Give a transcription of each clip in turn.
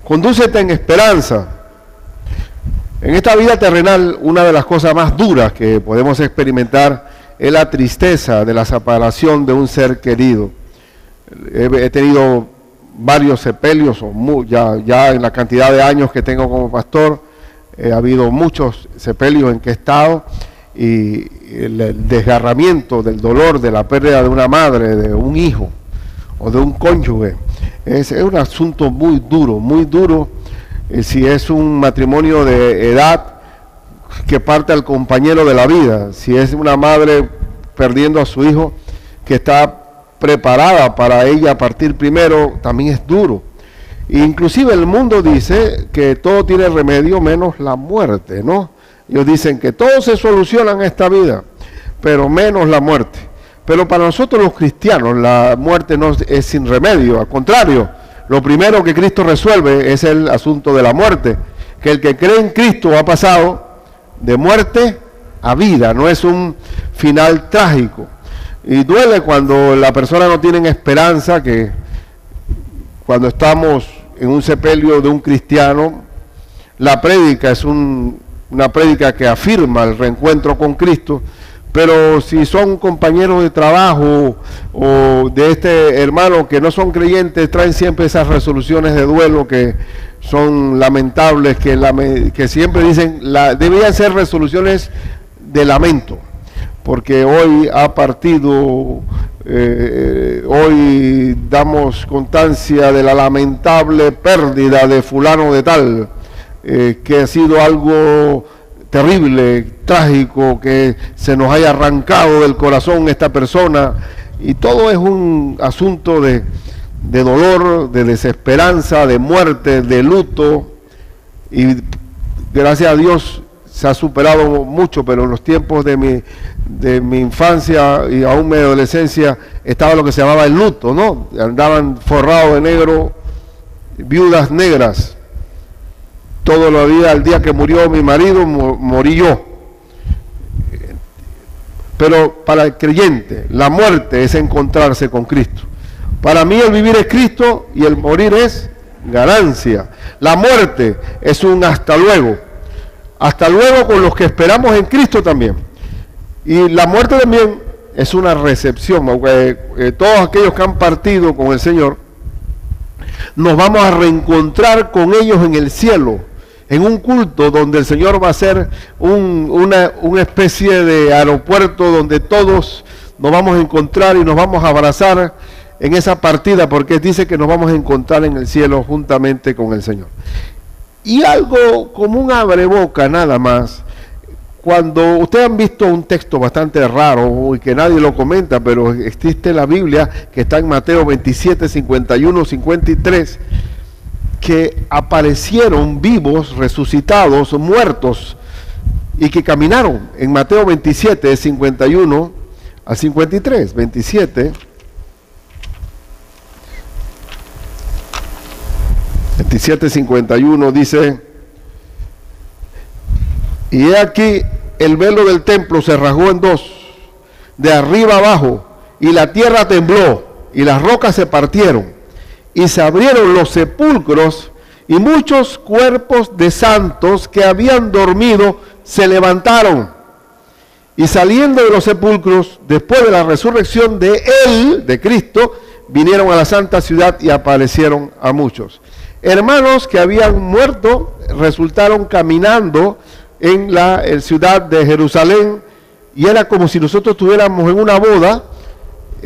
Condúcete en esperanza. En esta vida terrenal, una de las cosas más duras que podemos experimentar es la tristeza de la separación de un ser querido. He tenido varios sepelios, ya en la cantidad de años que tengo como pastor, ha habido muchos sepelios en que he estado, y el desgarramiento del dolor de la pérdida de una madre, de un hijo o de un cónyuge, es un asunto muy duro. Si es un matrimonio de edad que parte al compañero de la vida, si es una madre perdiendo a su hijo que está preparada para ella partir primero, también es duro. Inclusive el mundo dice que todo tiene remedio menos la muerte, ¿no? Ellos dicen que todo se soluciona en esta vida, pero menos la muerte. Pero para nosotros los cristianos la muerte no es sin remedio, al contrario. Lo primero que Cristo resuelve es el asunto de la muerte, que el que cree en Cristo ha pasado de muerte a vida, no es un final trágico. Y duele cuando la persona no tiene esperanza, que cuando estamos en un sepelio de un cristiano, la prédica es una prédica que afirma el reencuentro con Cristo, pero si son compañeros de trabajo o de este hermano que no son creyentes, traen siempre esas resoluciones de duelo que son lamentables, que siempre dicen, deberían ser resoluciones de lamento, porque hoy ha partido, hoy damos constancia de la lamentable pérdida de fulano de tal, que ha sido algo terrible, trágico, que se nos haya arrancado del corazón esta persona, y todo es un asunto de dolor, de desesperanza, de muerte, de luto, y gracias a Dios se ha superado mucho, pero en los tiempos de mi infancia y aún mi adolescencia estaba lo que se llamaba el luto, ¿no? Andaban forrados de negro, viudas negras. Todo lo día, el día que murió mi marido, morí yo. Pero para el creyente, la muerte es encontrarse con Cristo. Para mí el vivir es Cristo y el morir es ganancia. La muerte es un hasta luego. Hasta luego con los que esperamos en Cristo también. Y la muerte también es una recepción. Todos aquellos que han partido con el Señor, nos vamos a reencontrar con ellos en el cielo, en un culto donde el Señor va a ser una especie de aeropuerto donde todos nos vamos a encontrar y nos vamos a abrazar en esa partida, porque dice que nos vamos a encontrar en el cielo juntamente con el Señor. Y algo como un abreboca nada más, cuando ustedes han visto un texto bastante raro y que nadie lo comenta, pero existe en la Biblia, que está en Mateo 27, 51, 53, que aparecieron vivos, resucitados, muertos, y que caminaron. En Mateo 27, 51 al 53, 27, 51 dice: y he aquí el velo del templo se rasgó en dos, de arriba abajo, y la tierra tembló, y las rocas se partieron, y se abrieron los sepulcros, y muchos cuerpos de santos que habían dormido se levantaron, y saliendo de los sepulcros, después de la resurrección de Él, de Cristo, vinieron a la santa ciudad y aparecieron a muchos. Hermanos que habían muerto resultaron caminando en la ciudad de Jerusalén, y era como si nosotros estuviéramos en una boda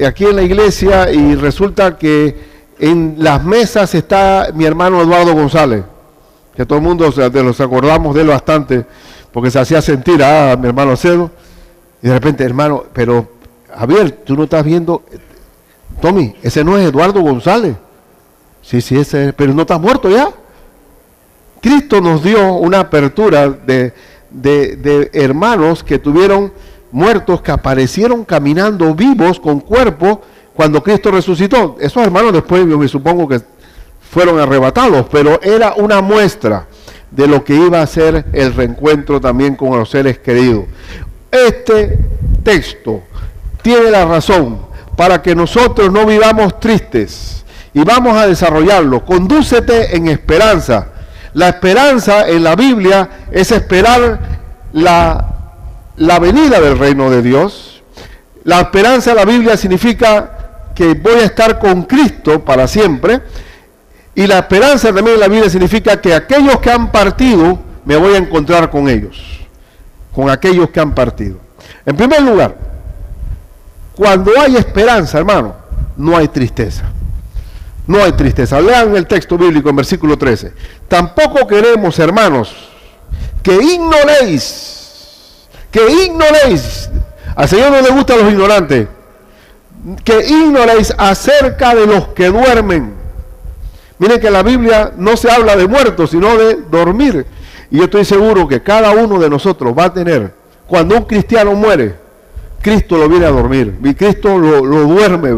aquí en la iglesia, y resulta que en las mesas está mi hermano Eduardo González, que todo el mundo nos acordamos de él bastante, porque se hacía sentir mi hermano Cedo, y de repente, hermano, pero Javier, tú no estás viendo, Tommy, ese no es Eduardo González. Sí, ese, pero no está muerto ya. Cristo nos dio una apertura de hermanos que tuvieron muertos, que aparecieron caminando vivos con cuerpo cuando Cristo resucitó. Esos hermanos después yo me supongo que fueron arrebatados, pero era una muestra de lo que iba a ser el reencuentro también con los seres queridos. Este texto tiene la razón para que nosotros no vivamos tristes y vamos a desarrollarlo. Condúcete en esperanza. La esperanza en la Biblia es esperar la venida del reino de Dios. La esperanza en la Biblia significa que voy a estar con Cristo para siempre. Y la esperanza también en la Biblia significa que aquellos que han partido, me voy a encontrar con ellos, con aquellos que han partido. En primer lugar, cuando hay esperanza, hermano, no hay tristeza. No hay tristeza. Lean el texto bíblico en versículo 13. Tampoco queremos, hermanos, que ignoréis. Al Señor no le gustan los ignorantes. Que ignoréis acerca de los que duermen. Miren que en la Biblia no se habla de muertos, sino de dormir. Y yo estoy seguro que cada uno de nosotros va a tener, cuando un cristiano muere, Cristo lo viene a dormir. Y Cristo lo duerme,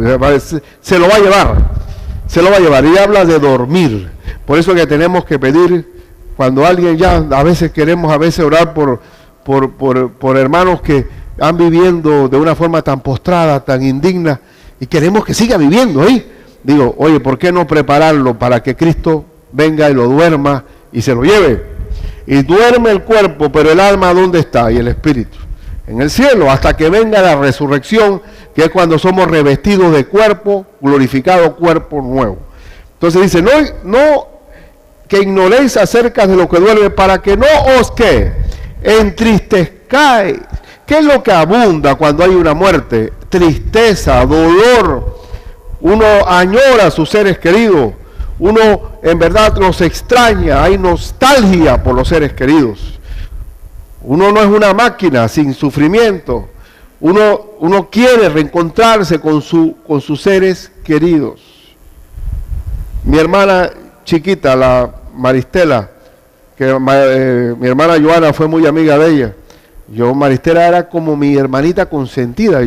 se lo va a llevar. Se lo va a llevar. Y habla de dormir. Por eso que tenemos que pedir, cuando alguien ya, a veces queremos orar por hermanos que han viviendo de una forma tan postrada, tan indigna, y queremos que siga viviendo ahí. Digo, oye, ¿por qué no prepararlo para que Cristo venga y lo duerma y se lo lleve? Y duerme el cuerpo, pero el alma, ¿dónde está? Y el espíritu. En el cielo, hasta que venga la resurrección, que es cuando somos revestidos de cuerpo, glorificado cuerpo nuevo. Entonces dice, no que ignoréis acerca de lo que duerme, para que no os que entristezcáis. ¿Qué es lo que abunda cuando hay una muerte? Tristeza, dolor. Uno añora a sus seres queridos. Uno en verdad los extraña. Hay nostalgia por los seres queridos. Uno no es una máquina sin sufrimiento. Uno quiere reencontrarse con sus seres queridos. Mi hermana chiquita, la Maristela, que mi hermana Joana fue muy amiga de ella. Maristela era como mi hermanita consentida.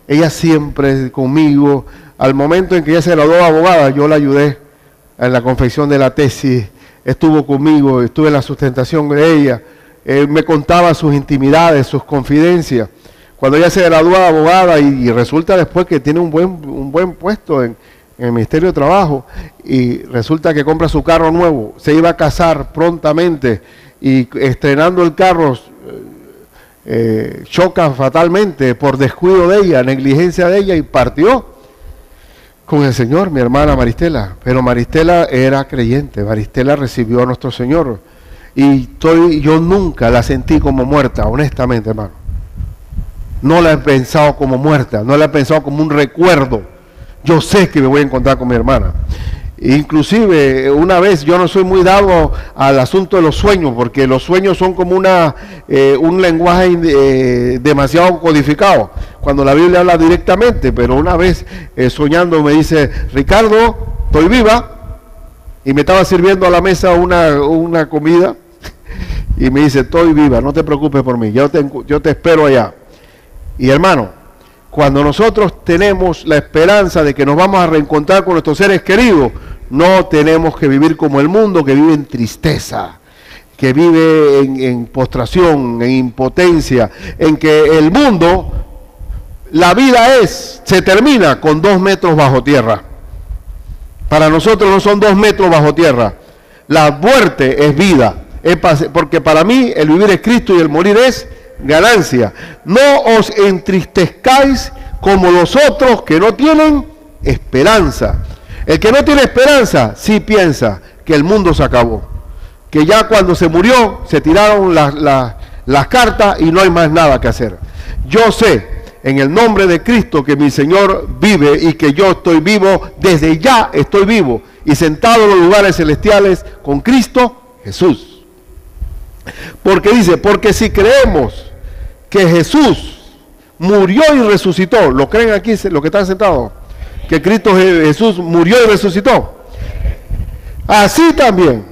Ella siempre conmigo. Al momento en que ella se graduó de abogada, yo la ayudé en la confección de la tesis. Estuvo conmigo, estuve en la sustentación de ella. Me contaba sus intimidades, sus confidencias. Cuando ella se graduó de abogada y resulta después que tiene un buen puesto en el Ministerio de Trabajo, y resulta que compra su carro nuevo, se iba a casar prontamente y estrenando el carro choca fatalmente por descuido de ella, negligencia de ella, y partió con el Señor, mi hermana Maristela. Pero Maristela era creyente, Maristela recibió a nuestro Señor, y yo nunca la sentí como muerta, honestamente, hermano. No la he pensado como muerta, no la he pensado como un recuerdo. Yo sé que me voy a encontrar con mi hermana. Inclusive, una vez, yo no soy muy dado al asunto de los sueños, porque los sueños son como un lenguaje demasiado codificado, cuando la Biblia habla directamente. Pero una vez, soñando, me dice, Ricardo, estoy viva, y me estaba sirviendo a la mesa una comida, y me dice, estoy viva, no te preocupes por mí, yo te espero allá. Y hermano, cuando nosotros tenemos la esperanza de que nos vamos a reencontrar con nuestros seres queridos, no tenemos que vivir como el mundo, que vive en tristeza, que vive en postración, en impotencia, en que el mundo, la vida se termina con 2 metros bajo tierra. Para nosotros no son 2 metros bajo tierra. La muerte es vida, porque para mí el vivir es Cristo y el morir es ganancia. No os entristezcáis como los otros que no tienen esperanza. El que no tiene esperanza sí piensa que el mundo se acabó, que ya cuando se murió se tiraron las cartas y no hay más nada que hacer. Yo sé en el nombre de Cristo que mi Señor vive y que yo estoy vivo, desde ya estoy vivo y sentado en los lugares celestiales con Cristo Jesús. Porque dice, porque si creemos que Jesús murió y resucitó, ¿lo creen aquí los que están sentados? Que Cristo Jesús murió y resucitó. Así también,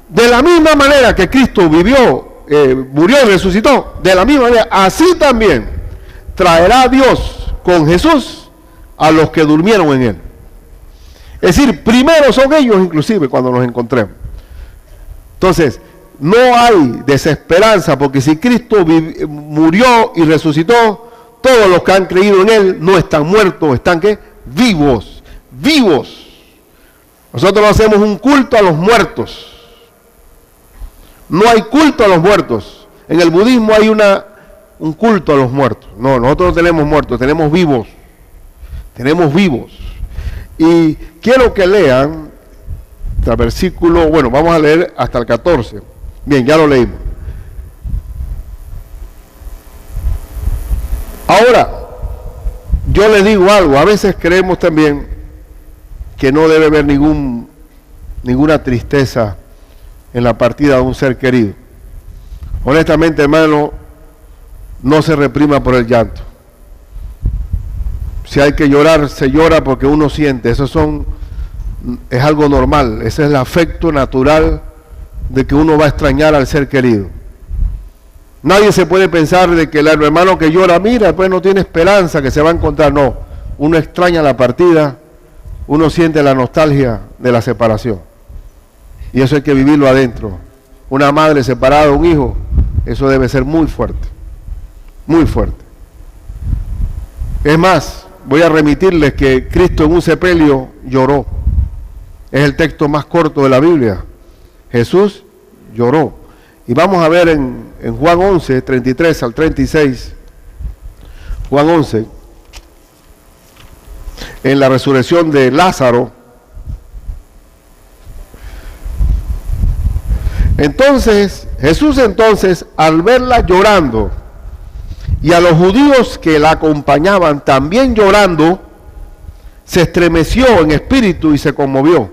de la misma manera que Cristo vivió, murió y resucitó, de la misma manera, así también traerá Dios con Jesús a los que durmieron en Él. Es decir, primero son ellos inclusive cuando nos encontremos. Entonces, no hay desesperanza, porque si Cristo murió y resucitó, todos los que han creído en Él no están muertos, están ¿qué? Vivos, vivos. Nosotros no hacemos un culto a los muertos. No hay culto a los muertos. En el budismo hay un culto a los muertos. No, nosotros no tenemos muertos, tenemos vivos. Tenemos vivos. Y quiero que lean el versículo, bueno, vamos a leer hasta el 14. Bien, ya lo leímos. Ahora, yo les digo algo, a veces creemos también que no debe haber ninguna tristeza en la partida de un ser querido. Honestamente, hermano, no se reprima por el llanto. Si hay que llorar, se llora porque uno siente. Es algo normal. Ese es el afecto natural de que uno va a extrañar al ser querido. Nadie se puede pensar de que el hermano que llora, mira, pues no tiene esperanza que se va a encontrar. No, uno extraña la partida, uno siente la nostalgia de la separación. Y eso hay que vivirlo adentro. Una madre separada de un hijo, eso debe ser muy fuerte. Muy fuerte. Es más, voy a remitirles que Cristo en un sepelio lloró. Es el texto más corto de la Biblia. Jesús lloró. Y vamos a ver en Juan 11, 33 al 36. Juan 11. En la resurrección de Lázaro. Entonces, Jesús al verla llorando, y a los judíos que la acompañaban también llorando, se estremeció en espíritu y se conmovió.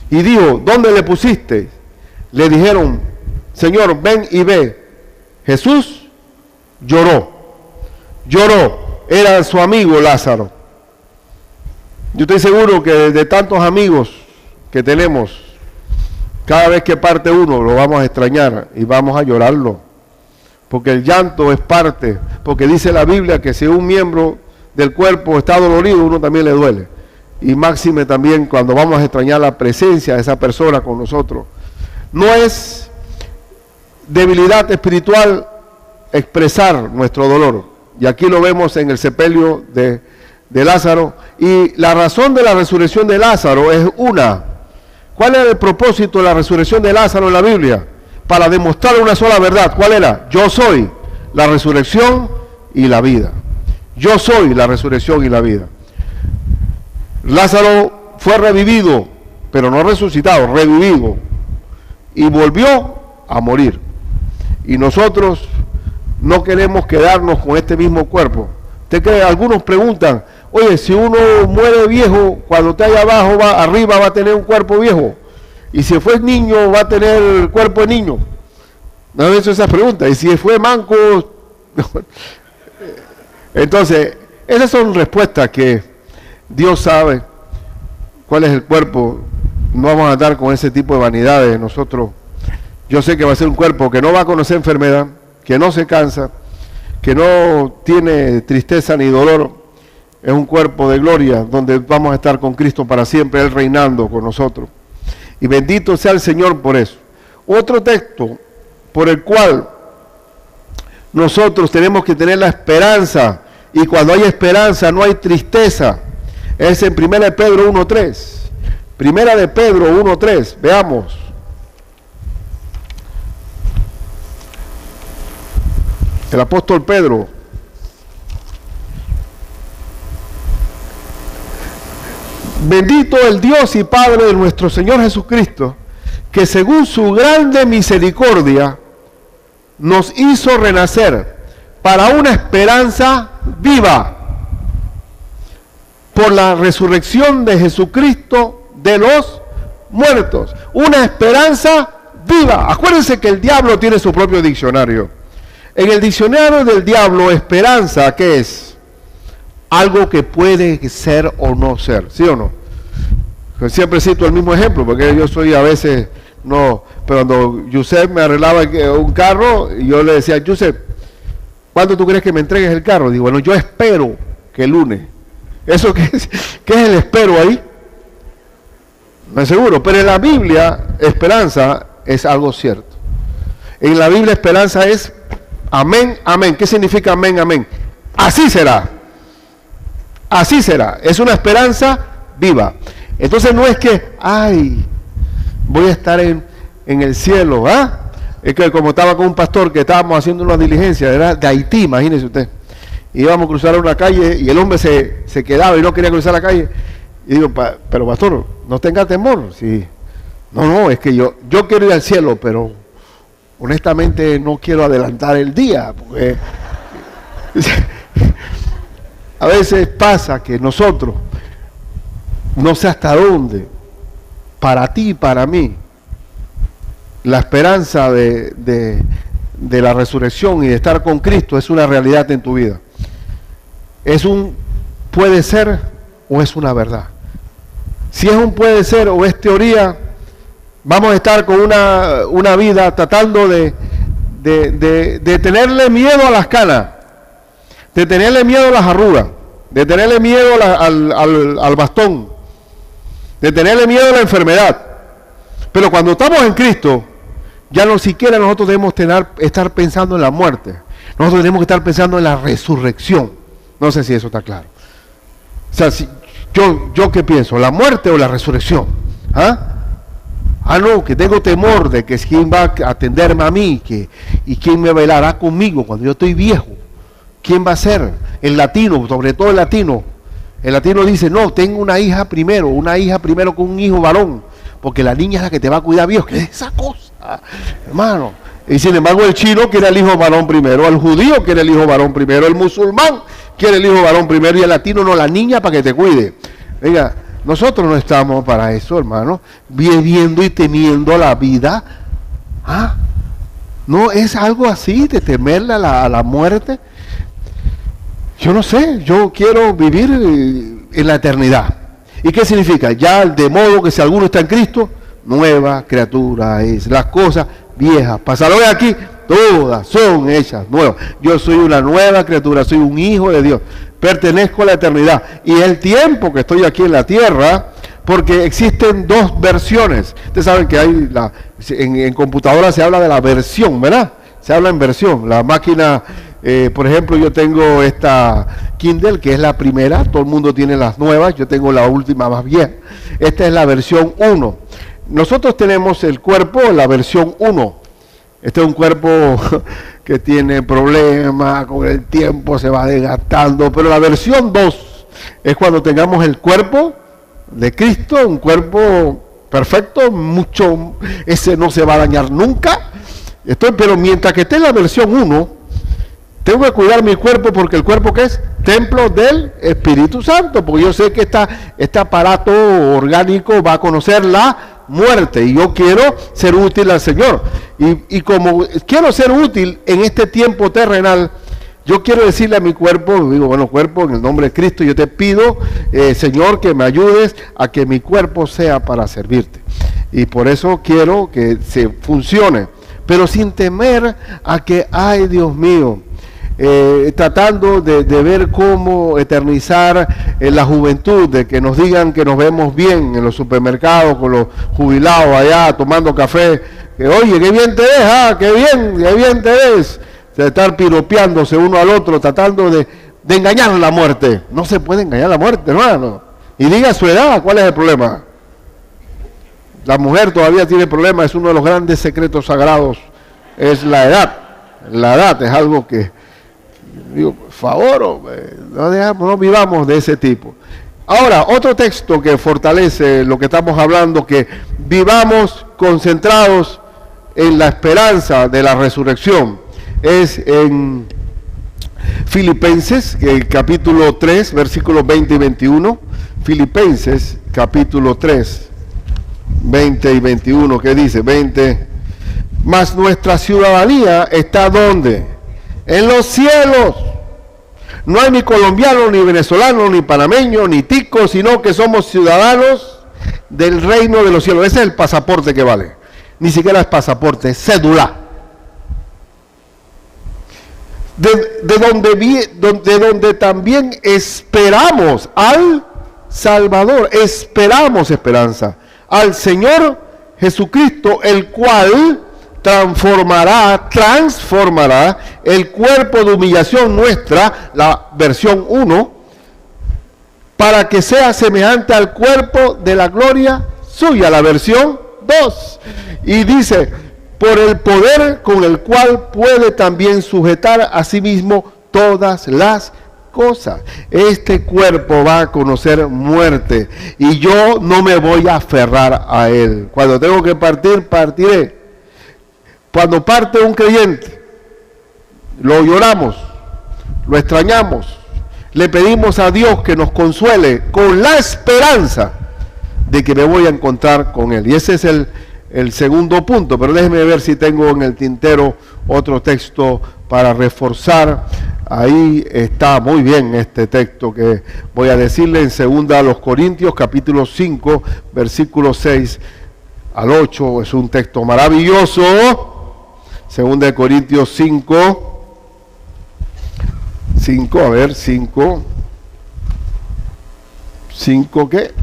Y dijo, ¿dónde le pusiste? Le dijeron, Señor, ven y ve. Jesús lloró. Era su amigo Lázaro. Yo estoy seguro que de tantos amigos que tenemos, cada vez que parte uno lo vamos a extrañar y vamos a llorarlo. Porque el llanto es parte, porque dice la Biblia que si un miembro del cuerpo está dolorido, uno también le duele. Y máxime también cuando vamos a extrañar la presencia de esa persona con nosotros. No es debilidad espiritual expresar nuestro dolor. Y aquí lo vemos en el sepelio de Lázaro. Y la razón de la resurrección de Lázaro es una. ¿Cuál era el propósito de la resurrección de Lázaro en la Biblia? Para demostrar una sola verdad. ¿Cuál era? Yo soy la resurrección y la vida. Yo soy la resurrección y la vida. Lázaro fue revivido, pero no resucitado, revivido. Y volvió a morir. Y nosotros no queremos quedarnos con este mismo cuerpo. Usted cree, algunos preguntan, oye, si uno muere viejo, cuando está allá abajo, arriba va a tener un cuerpo viejo. Y si fue niño, va a tener el cuerpo de niño. No he hecho esas preguntas. Y si fue manco... Entonces, esas son respuestas que Dios sabe cuál es el cuerpo. No vamos a andar con ese tipo de vanidades nosotros. Yo sé que va a ser un cuerpo que no va a conocer enfermedad, que no se cansa, que no tiene tristeza ni dolor. Es un cuerpo de gloria donde vamos a estar con Cristo para siempre, Él reinando con nosotros. Y bendito sea el Señor por eso. Otro texto por el cual nosotros tenemos que tener la esperanza, y cuando hay esperanza no hay tristeza, es en 1 de Pedro 1.3. 1 de Pedro 1.3, veamos. El apóstol Pedro. Bendito el Dios y Padre de nuestro Señor Jesucristo, que según su grande misericordia nos hizo renacer para una esperanza viva por la resurrección de Jesucristo de los muertos. Una esperanza viva. Acuérdense que el diablo tiene su propio diccionario. En el diccionario del diablo, esperanza, ¿qué es? Algo que puede ser o no ser, ¿sí o no? Siempre cito el mismo ejemplo, porque yo soy a veces, no, pero cuando Yusef me arreglaba un carro, y yo le decía, Yusef, ¿cuándo tú crees que me entregues el carro? Digo, bueno, yo espero que el lunes. ¿Eso qué es el espero ahí? No es seguro, pero en la Biblia, esperanza es algo cierto. En la Biblia, esperanza es amén, amén. ¿Qué significa amén, amén? Así será. Así será. Es una esperanza viva. Entonces no es que, ay, voy a estar en el cielo, ¿ah? Es que como estaba con un pastor que estábamos haciendo una diligencia, era de Haití, imagínese usted. Íbamos a cruzar una calle y el hombre se quedaba y no quería cruzar la calle. Y digo, pero pastor, no tenga temor. Sí. No, es que yo quiero ir al cielo, pero honestamente no quiero adelantar el día, porque a veces pasa que nosotros, no sé hasta dónde, para ti y para mí, la esperanza de la resurrección y de estar con Cristo es una realidad en tu vida. Puede ser o es una verdad. Si es un puede ser o es teoría, vamos a estar con una vida tratando de tenerle miedo a las canas, de tenerle miedo a las arrugas, de tenerle miedo al bastón, de tenerle miedo a la enfermedad. Pero cuando estamos en Cristo, ya no siquiera nosotros debemos estar pensando en la muerte. Nosotros tenemos que estar pensando en la resurrección. No sé si eso está claro. O sea, yo ¿qué pienso? ¿La muerte o la resurrección? No, que tengo temor de que quién va a atenderme a mí y quién me velará conmigo cuando yo estoy viejo. ¿Quién va a ser? El latino, sobre todo el latino. El latino dice, no, tengo una hija primero con un hijo varón, porque la niña es la que te va a cuidar viejo. ¿Qué es esa cosa, hermano? Y sin embargo el chino quiere el hijo varón primero, el judío quiere el hijo varón primero, el musulmán quiere el hijo varón primero y el latino no, la niña para que te cuide. Venga, nosotros no estamos para eso, hermano, viviendo y temiendo la vida. No es algo así de temerle a la muerte. Yo no sé, yo quiero vivir en la eternidad. ¿Y qué significa? Ya de modo que si alguno está en Cristo, nueva criatura es. Las cosas viejas pasaron de aquí, todas son hechas nuevas. Yo soy una nueva criatura, soy un hijo de Dios, pertenezco a la eternidad. Y el tiempo que estoy aquí en la tierra, porque existen dos versiones. Ustedes saben que hay en computadora se habla de la versión, ¿verdad? Se habla en versión. La máquina, por ejemplo, yo tengo esta Kindle, que es la primera, todo el mundo tiene las nuevas, yo tengo la última más vieja. Esta es la versión 1. Nosotros tenemos el cuerpo, la versión 1. Este es un cuerpo que tiene problemas, con el tiempo se va desgastando, pero la versión 2 es cuando tengamos el cuerpo de Cristo, un cuerpo perfecto, ese no se va a dañar nunca. Pero mientras que esté en la versión 1, tengo que cuidar mi cuerpo, porque el cuerpo que es templo del Espíritu Santo, porque yo sé que este aparato orgánico va a conocer la muerte y yo quiero ser útil al Señor. Y como quiero ser útil en este tiempo terrenal, yo quiero decirle a mi cuerpo, digo, bueno, cuerpo, en el nombre de Cristo, yo te pido, Señor, que me ayudes a que mi cuerpo sea para servirte. Y por eso quiero que se funcione, pero sin temer a que, ay Dios mío, tratando de ver cómo eternizar la juventud, de que nos digan que nos vemos bien en los supermercados con los jubilados allá tomando café, que oye, qué bien te ves, qué bien te ves, de estar piropeándose uno al otro, tratando de engañar la muerte. No se puede engañar la muerte, hermano. Y diga su edad, ¿cuál es el problema? La mujer todavía tiene problemas, es uno de los grandes secretos sagrados, es la edad. La edad es algo que, digo, por favor, no vivamos de ese tipo. Ahora, otro texto que fortalece lo que estamos hablando, que vivamos concentrados en la esperanza de la resurrección, es en Filipenses, capítulo 3, versículos 20 y 21. Filipenses, capítulo 3, 20 y 21, que dice, 20, mas nuestra ciudadanía está ¿dónde? En los cielos. No hay ni colombiano, ni venezolano, ni panameño, ni tico, sino que somos ciudadanos del reino de los cielos. Ese es el pasaporte que vale. Ni siquiera es pasaporte, es cédula. De donde también esperamos al Salvador, esperamos esperanza, al Señor Jesucristo, el cual transformará el cuerpo de humillación nuestra, la versión 1, para que sea semejante al cuerpo de la gloria suya, la versión 2. Y dice, por el poder con el cual puede también sujetar a sí mismo todas las cosas. Este cuerpo va a conocer muerte y yo no me voy a aferrar a él. Cuando tengo que partir, partiré. Cuando parte un creyente, lo lloramos, lo extrañamos, le pedimos a Dios que nos consuele con la esperanza de que me voy a encontrar con él. Y ese es el segundo punto, pero déjeme ver si tengo en el tintero otro texto para reforzar. Ahí está muy bien este texto que voy a decirle en 2 Corintios capítulo 5, versículos 6 al 8. Es un texto maravilloso. 2 Corintios 5, ¿qué?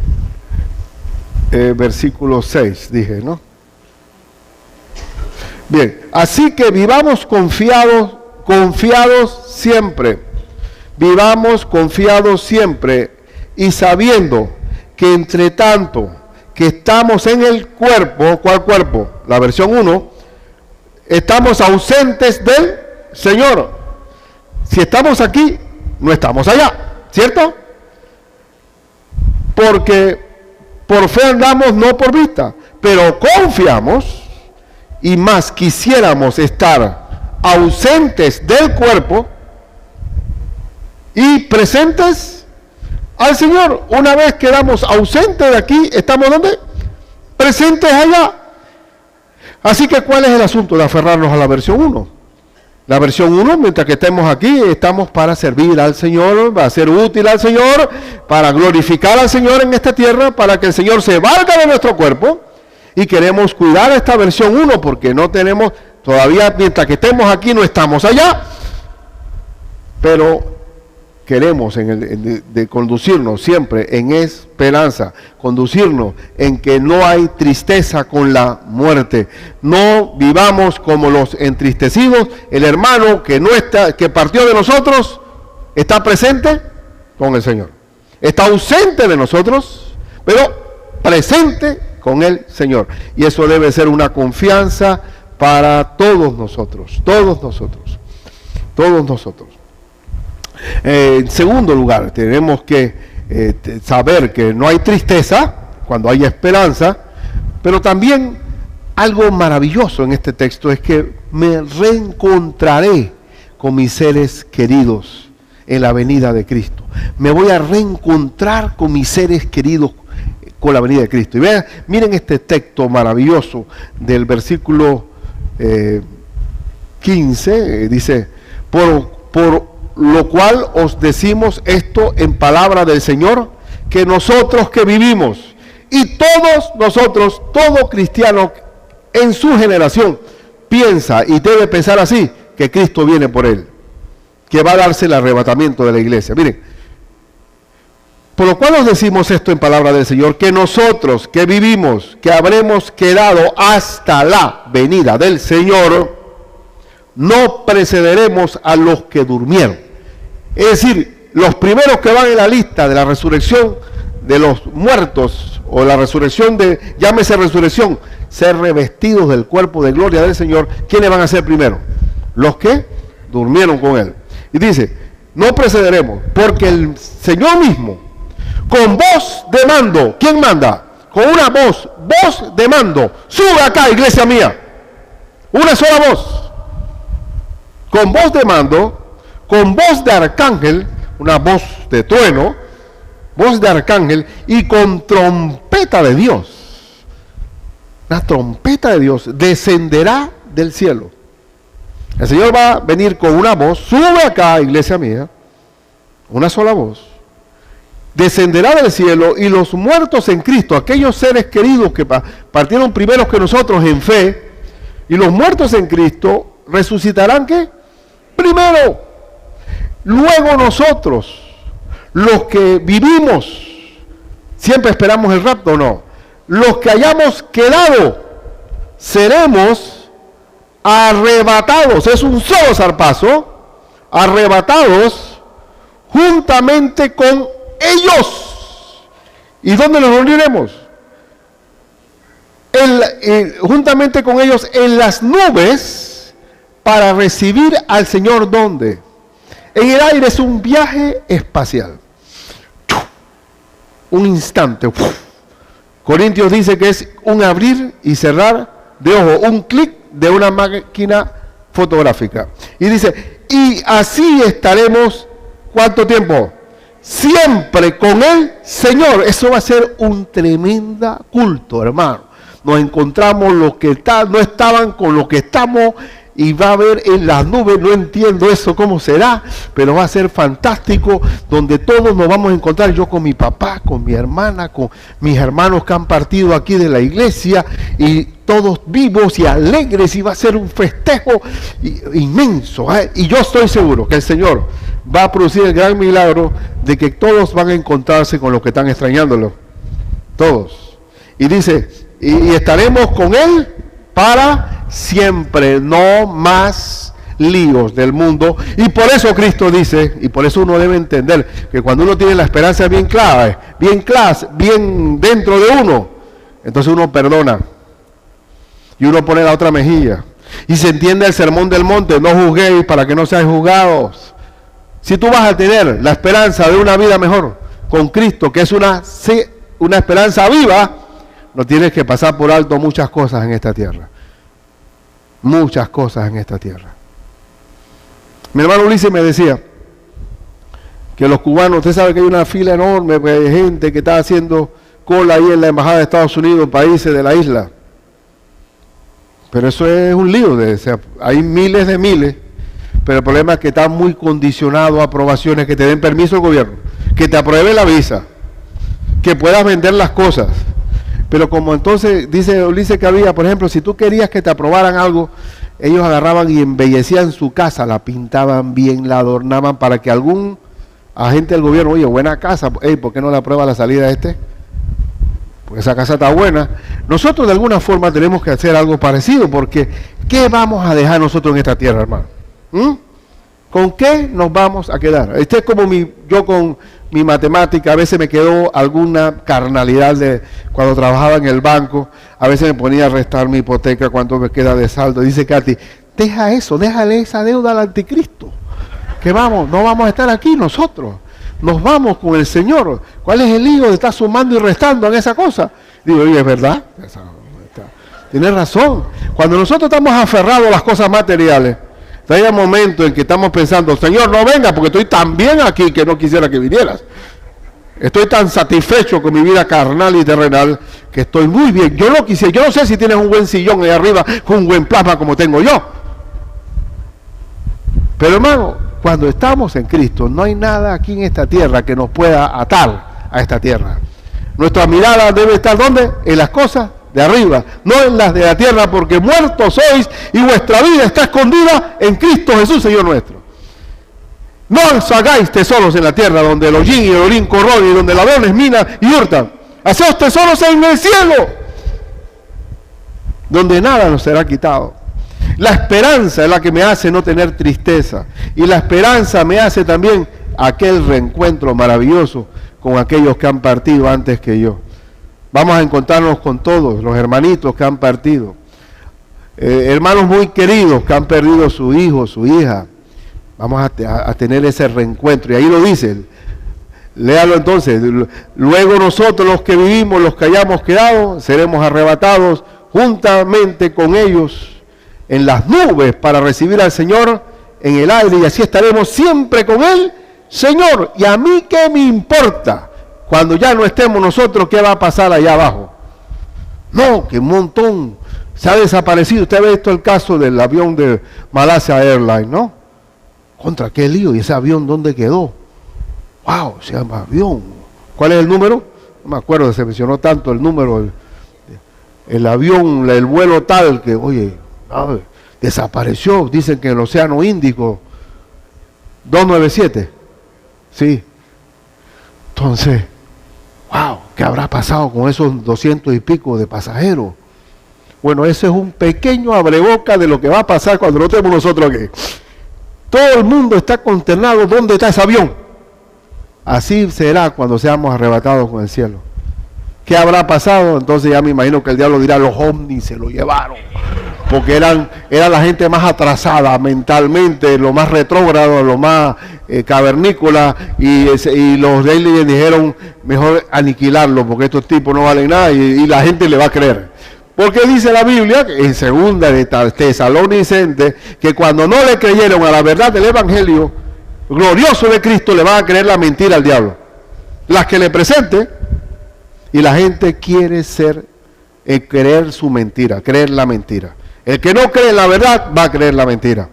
Versículo 6, dije, ¿no? Bien, así que vivamos confiados siempre. Vivamos confiados siempre y sabiendo que entre tanto que estamos en el cuerpo, ¿cuál cuerpo? La versión 1, estamos ausentes del Señor. Si estamos aquí, no estamos allá, ¿cierto? Porque por fe andamos, no por vista, pero confiamos y más quisiéramos estar ausentes del cuerpo y presentes al Señor. Una vez quedamos ausentes de aquí, ¿estamos dónde? Presentes allá. Así que, ¿cuál es el asunto de aferrarnos a la versión 1? La versión 1, mientras que estemos aquí, estamos para servir al Señor, para ser útil al Señor, para glorificar al Señor en esta tierra, para que el Señor se valga de nuestro cuerpo. Y queremos cuidar esta versión 1 porque no tenemos, todavía mientras que estemos aquí no estamos allá. Pero queremos de conducirnos siempre en esperanza, conducirnos en que no hay tristeza con la muerte. No vivamos como los entristecidos. El hermano que no está, que partió de nosotros, está presente con el Señor. Está ausente de nosotros, pero presente con el Señor. Y eso debe ser una confianza para todos nosotros, todos nosotros, todos nosotros. En segundo lugar, tenemos que saber que no hay tristeza cuando hay esperanza, pero también algo maravilloso en este texto es que me reencontraré con mis seres queridos en la venida de Cristo. Me voy a reencontrar con mis seres queridos con la venida de Cristo. Y vean, miren este texto maravilloso del versículo 15, dice, por lo cual os decimos esto en palabra del Señor, que nosotros que vivimos, y todos nosotros, todo cristiano en su generación, piensa y debe pensar así, que Cristo viene por él, que va a darse el arrebatamiento de la iglesia. Miren, por lo cual os decimos esto en palabra del Señor, que nosotros que vivimos, que habremos quedado hasta la venida del Señor, no precederemos a los que durmieron. Es decir, los primeros que van en la lista de la resurrección de los muertos, o la resurrección de, llámese resurrección, ser revestidos del cuerpo de gloria del Señor, ¿quiénes van a ser primero? Los que durmieron con Él. Y dice, no precederemos, porque el Señor mismo, con voz de mando, ¿quién manda? Con una voz de mando, sube acá, iglesia mía, una sola voz, con voz de mando, con voz de arcángel, una voz de trueno, voz de arcángel, y con trompeta de Dios, la trompeta de Dios descenderá del cielo. El Señor va a venir con una voz, sube acá, iglesia mía, una sola voz, descenderá del cielo, y los muertos en Cristo, aquellos seres queridos que partieron primeros que nosotros en fe, y los muertos en Cristo resucitarán, ¿qué? Primero. Luego nosotros, los que vivimos, siempre esperamos el rapto, no. Los que hayamos quedado, seremos arrebatados, es un solo zarpazo, arrebatados juntamente con ellos ¿Y dónde nos reuniremos? Juntamente con ellos en las nubes para recibir al Señor. ¿Dónde? En el aire. Es un viaje espacial. Un instante. Corintios dice que es un abrir y cerrar de ojo, un clic de una máquina fotográfica. Y dice, y así estaremos, ¿cuánto tiempo? Siempre con el Señor. Eso va a ser un tremendo culto, hermano. Nos encontramos los que no estaban con los que estamos, y va a haber en las nubes, no entiendo eso cómo será, pero va a ser fantástico, donde todos nos vamos a encontrar, yo con mi papá, con mi hermana, con mis hermanos que han partido aquí de la iglesia, y todos vivos y alegres, y va a ser un festejo inmenso, ¿eh? Y yo estoy seguro que el Señor va a producir el gran milagro de que todos van a encontrarse con los que están extrañándolo, todos. Y dice, y estaremos con Él para siempre, no más líos del mundo. Y por eso Cristo dice, y por eso uno debe entender que cuando uno tiene la esperanza bien clara, bien dentro de uno, entonces uno perdona y uno pone la otra mejilla y se entiende el sermón del monte: no juzguéis para que no seáis juzgados. Si tú vas a tener la esperanza de una vida mejor con Cristo, que es una esperanza viva, no tienes que pasar por alto muchas cosas en esta tierra. Muchas cosas en esta tierra. Mi hermano Ulises me decía que los cubanos, usted sabe que hay una fila enorme de gente que está haciendo cola ahí en la embajada de Estados Unidos, países de la isla. Pero eso es un lío, hay miles de miles, pero el problema es que está muy condicionado a aprobaciones, que te den permiso el gobierno, que te apruebe la visa, que puedas vender las cosas. Pero como entonces, dice Ulises que había, por ejemplo, si tú querías que te aprobaran algo, ellos agarraban y embellecían su casa, la pintaban bien, la adornaban para que algún agente del gobierno, oye, buena casa, ¿por qué no le aprueba la salida a este? Porque esa casa está buena. Nosotros de alguna forma tenemos que hacer algo parecido, porque ¿qué vamos a dejar nosotros en esta tierra, hermano? ¿Con qué nos vamos a quedar? Este es como yo con mi matemática, a veces me quedó alguna carnalidad de cuando trabajaba en el banco, a veces me ponía a restar mi hipoteca, cuánto me queda de saldo. Dice Katy, deja eso, déjale esa deuda al anticristo, que no vamos a estar aquí nosotros, nos vamos con el Señor. ¿Cuál es el lío de estar sumando y restando en esa cosa? Digo, oye, es verdad, tienes razón. Cuando nosotros estamos aferrados a las cosas materiales, hay un momento en que estamos pensando, Señor, no venga, porque estoy tan bien aquí que no quisiera que vinieras. Estoy tan satisfecho con mi vida carnal y terrenal que estoy muy bien. Yo no quisiera, yo no sé si tienes un buen sillón ahí arriba con un buen plasma como tengo yo. Pero hermano, cuando estamos en Cristo, no hay nada aquí en esta tierra que nos pueda atar a esta tierra. Nuestra mirada debe estar, ¿dónde? En las cosas de arriba, no en las de la tierra, porque muertos sois y vuestra vida está escondida en Cristo Jesús, Señor nuestro. No os hagáis tesoros en la tierra, donde el hollín y el orín corroen, y donde ladrones minan y hurtan. Haceos tesoros en el cielo, donde nada nos será quitado. La esperanza es la que me hace no tener tristeza, y la esperanza me hace también aquel reencuentro maravilloso con aquellos que han partido antes que yo. Vamos a encontrarnos con todos los hermanitos que han partido, hermanos muy queridos que han perdido su hijo, su hija. Vamos a tener ese reencuentro, y ahí lo dice, léalo entonces: luego nosotros los que vivimos, los que hayamos quedado, seremos arrebatados juntamente con ellos en las nubes para recibir al Señor en el aire, y así estaremos siempre con Él, Señor. ¿Y a mí qué me importa? Cuando ya no estemos nosotros, ¿qué va a pasar allá abajo? No, que un montón se ha desaparecido. Usted ha visto el caso del avión de Malaysia Airlines, ¿no? Contra qué lío, y ese avión, ¿dónde quedó? ¡Wow! Se llama avión. ¿Cuál es el número? No me acuerdo, se mencionó tanto el número. El avión, el vuelo tal que, oye, desapareció. Dicen que en el Océano Índico. 297. Sí. Entonces, wow, ¿qué habrá pasado con esos 200 y pico de pasajeros? Bueno, ese es un pequeño abreboca de lo que va a pasar cuando no tenemos nosotros aquí. Todo el mundo está consternado. ¿Dónde está ese avión? Así será cuando seamos arrebatados con el cielo. ¿Qué habrá pasado? Entonces ya me imagino que el diablo dirá, los ovnis se lo llevaron. Porque era la gente más atrasada mentalmente, lo más retrógrado, lo más cavernícola, y los aliens dijeron, mejor aniquilarlo, porque estos tipos no valen nada, y la gente le va a creer. Porque dice la Biblia, en segunda de Tesalonicenses, que cuando no le creyeron a la verdad del Evangelio glorioso de Cristo, le van a creer la mentira al diablo. Las que le presente, y la gente quiere creer su mentira, creer la mentira. El que no cree en la verdad va a creer la mentira.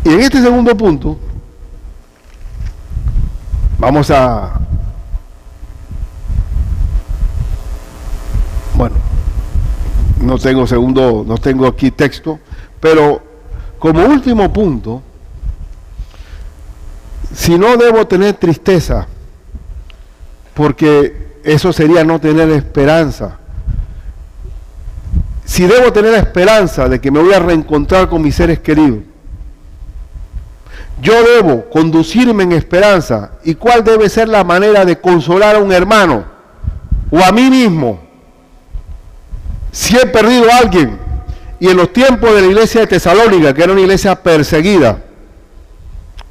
Y en este segundo punto vamos a... Bueno, no tengo aquí texto, pero como último punto, si no debo tener tristeza, porque eso sería no tener esperanza. Si debo tener esperanza de que me voy a reencontrar con mis seres queridos, yo debo conducirme en esperanza. ¿Y cuál debe ser la manera de consolar a un hermano o a mí mismo? Si he perdido a alguien, y en los tiempos de la iglesia de Tesalónica, que era una iglesia perseguida,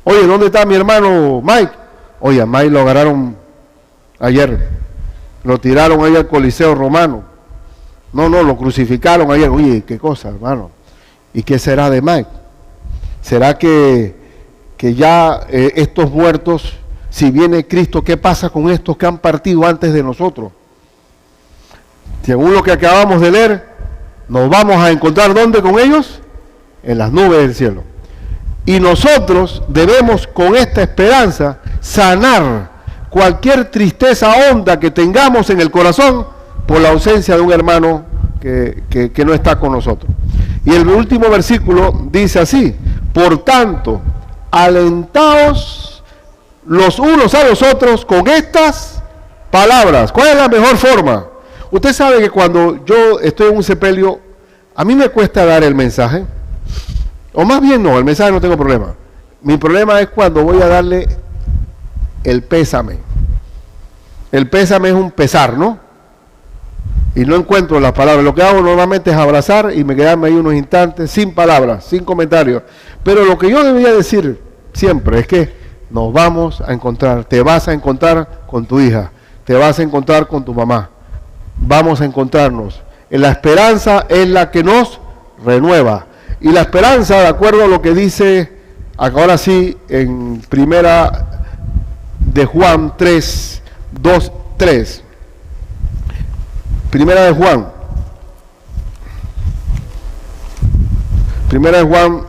oye, ¿dónde está mi hermano Mike? Oye, a Mike lo agarraron ayer, lo tiraron ahí al Coliseo Romano. No, lo crucificaron ayer. Oye, qué cosa, hermano. ¿Y qué será de Mike? ¿Será que ya estos muertos, si viene Cristo, qué pasa con estos que han partido antes de nosotros? Según lo que acabamos de leer, nos vamos a encontrar ¿dónde con ellos? En las nubes del cielo. Y nosotros debemos con esta esperanza sanar cualquier tristeza honda que tengamos en el corazón por la ausencia de un hermano que no está con nosotros. Y el último versículo dice así: por tanto, alentaos los unos a los otros con estas palabras. ¿Cuál es la mejor forma? Usted sabe que cuando yo estoy en un sepelio, a mí me cuesta dar el mensaje, o más bien no, el mensaje no tengo problema. Mi problema es cuando voy a darle el pésame. El pésame es un pesar, ¿no? Y no encuentro las palabras. Lo que hago normalmente es abrazar y me quedarme ahí unos instantes sin palabras, sin comentarios. Pero lo que yo debería decir siempre es que nos vamos a encontrar. Te vas a encontrar con tu hija, te vas a encontrar con tu mamá. Vamos a encontrarnos. La esperanza es la que nos renueva. Y la esperanza, de acuerdo a lo que dice, ahora sí, en primera de Juan 3, 2, 3. Primera de Juan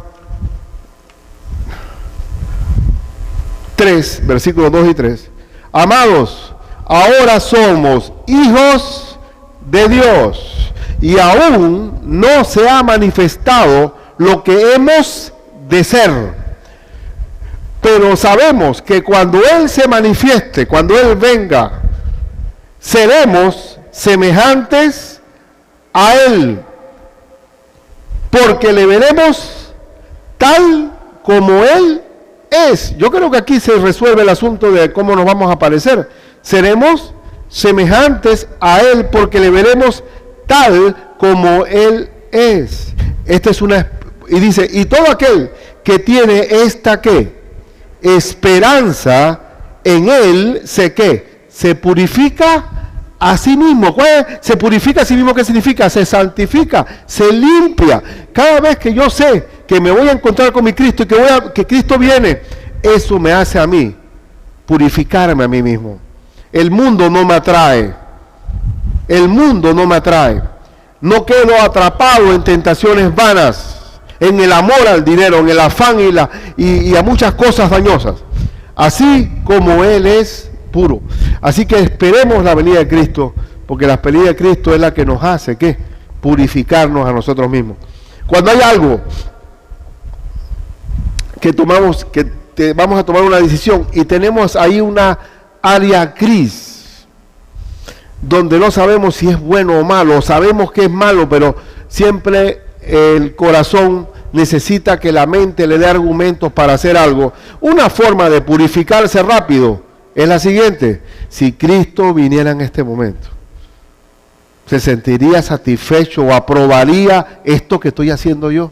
3, versículos 2 y 3. Amados, ahora somos hijos de Dios y aún no se ha manifestado lo que hemos de ser. Pero sabemos que cuando Él se manifieste, cuando Él venga, seremos semejantes a Él, porque le veremos tal como Él es. Yo creo que aquí se resuelve el asunto de cómo nos vamos a parecer. Seremos semejantes a Él porque le veremos tal como Él es. Esta es una, y dice, y todo aquel que tiene esta ¿qué? Esperanza en Él, se purifica a sí mismo. Se purifica a sí mismo, ¿qué significa? Se santifica, se limpia. Cada vez que yo sé que me voy a encontrar con mi Cristo y que Cristo viene, eso me hace a mí purificarme a mí mismo. El mundo no me atrae. El mundo no me atrae. No quedo atrapado en tentaciones vanas, en el amor al dinero, en el afán y a muchas cosas dañosas. Así como Él es puro. Así que esperemos la venida de Cristo, porque la venida de Cristo es la que nos hace, ¿qué? Purificarnos a nosotros mismos. Cuando hay algo que vamos a tomar una decisión y tenemos ahí una área gris, donde no sabemos si es bueno o malo, sabemos que es malo, pero siempre el corazón necesita que la mente le dé argumentos para hacer algo. Una forma de purificarse rápido es la siguiente: si Cristo viniera en este momento, ¿se sentiría satisfecho o aprobaría esto que estoy haciendo yo?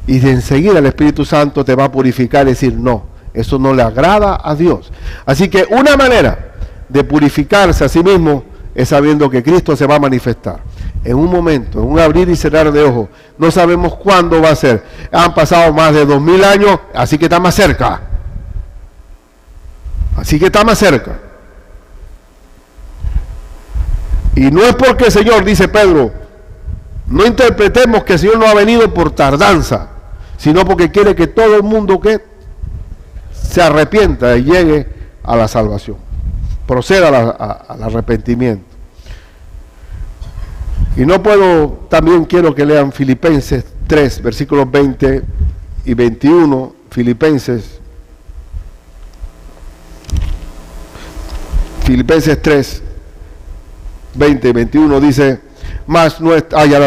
Y de enseguida el Espíritu Santo te va a purificar y decir, no, eso no le agrada a Dios. Así que una manera de purificarse a sí mismo es sabiendo que Cristo se va a manifestar en un momento, en un abrir y cerrar de ojos. No sabemos cuándo va a ser. Han pasado más de 2000 años, así que está más cerca. Así que está más cerca. Y no es porque el Señor, dice Pedro, no interpretemos que el Señor no ha venido por tardanza, sino porque quiere que todo el mundo que se arrepienta y llegue a la salvación, proceda al arrepentimiento. Y no puedo, también quiero que lean Filipenses 3, versículos 20 y 21, Filipenses 3, 20 y 21 dice, más no es, ya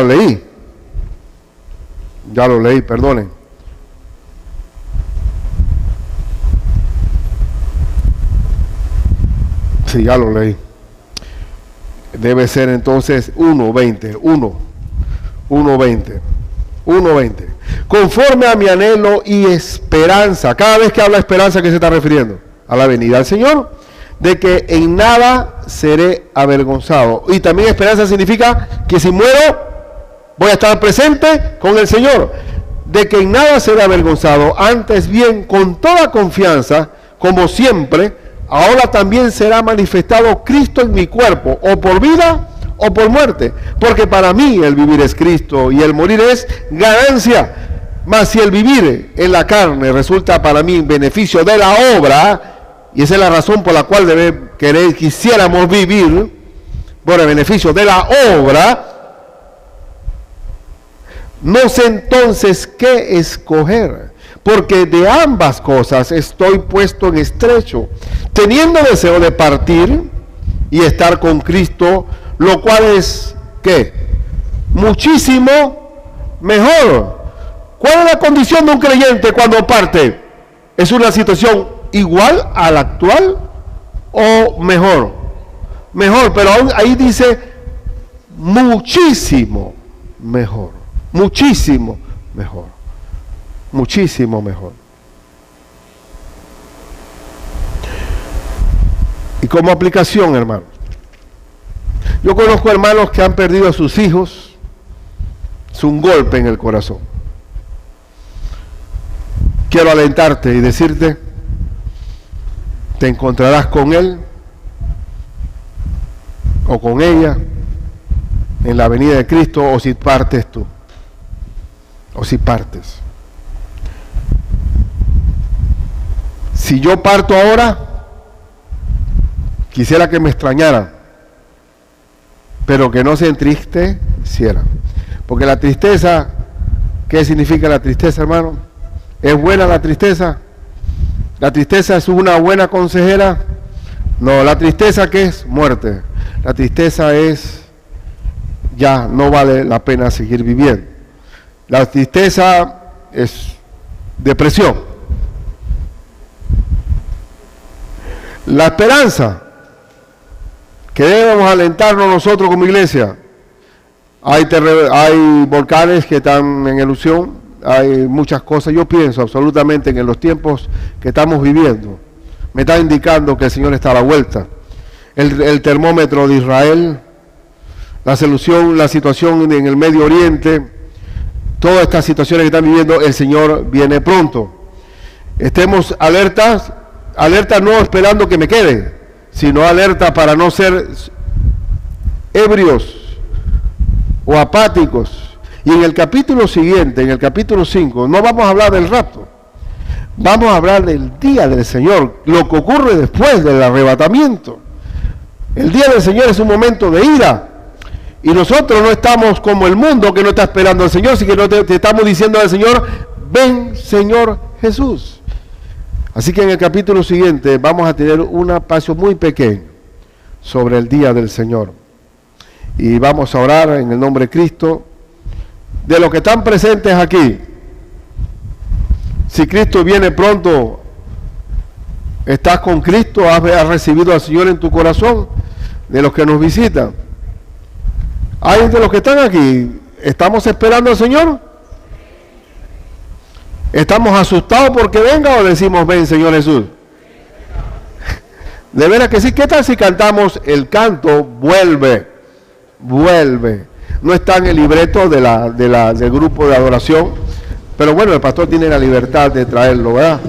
lo leí, perdonen. Sí, ya lo leí. Debe ser entonces 1:20. Conforme a mi anhelo y esperanza. Cada vez que habla esperanza, ¿a qué se está refiriendo? A la venida del Señor. De que en nada seré avergonzado. Y también esperanza significa que si muero, voy a estar presente con el Señor. De que en nada seré avergonzado. Antes bien, con toda confianza, como siempre, ahora también será manifestado Cristo en mi cuerpo, o por vida o por muerte. Porque para mí el vivir es Cristo y el morir es ganancia. Mas si el vivir en la carne resulta para mí en beneficio de la obra, y esa es la razón por la cual quisiéramos vivir por el beneficio de la obra, no sé entonces qué escoger, porque de ambas cosas estoy puesto en estrecho, teniendo deseo de partir y estar con Cristo, lo cual es, ¿qué? Muchísimo mejor. ¿Cuál es la condición de un creyente cuando parte? ¿Es una situación igual a la actual o mejor? Mejor, pero ahí dice muchísimo mejor. Muchísimo mejor. Muchísimo mejor. Y como aplicación, hermano, yo conozco hermanos que han perdido a sus hijos. Es un golpe en el corazón. Quiero alentarte y decirte, te encontrarás con él o con ella en la venida de Cristo, o si partes tú, o si partes. Si yo parto ahora, quisiera que me extrañaran, pero que no se entristecieran, porque la tristeza, ¿qué significa la tristeza, hermano? ¿Es buena la tristeza? ¿La tristeza es una buena consejera? No, la tristeza, ¿qué es? Muerte. La tristeza es, ya no vale la pena seguir viviendo. La tristeza es depresión. La esperanza, que debemos alentarnos nosotros como iglesia. Hay volcanes que están en erupción, hay muchas cosas. Yo pienso absolutamente que en los tiempos que estamos viviendo, me está indicando que el Señor está a la vuelta. El termómetro de Israel, la situación en el Medio Oriente, todas estas situaciones que están viviendo, el Señor viene pronto. Estemos alertas no esperando que me quede, sino alerta para no ser ebrios o apáticos. Y en el capítulo siguiente, en el capítulo 5, no vamos a hablar del rapto, vamos a hablar del día del Señor, lo que ocurre después del arrebatamiento. El día del Señor es un momento de ira, y nosotros no estamos como el mundo que no está esperando al Señor, sino que te estamos diciendo al Señor, ven Señor Jesús. Así que en el capítulo siguiente vamos a tener un espacio muy pequeño sobre el día del Señor. Y vamos a orar en el nombre de Cristo. De los que están presentes aquí, si Cristo viene pronto, ¿Estás con Cristo? ¿Has recibido al Señor en tu corazón? De los que nos visitan. ¿Hay de los que están aquí? ¿Estamos esperando al Señor? ¿Estamos asustados porque venga o decimos, ven Señor Jesús? De veras que sí. ¿Qué tal si cantamos el canto vuelve, vuelve? No está en el libreto del grupo de adoración, pero bueno, el pastor tiene la libertad de traerlo, ¿verdad?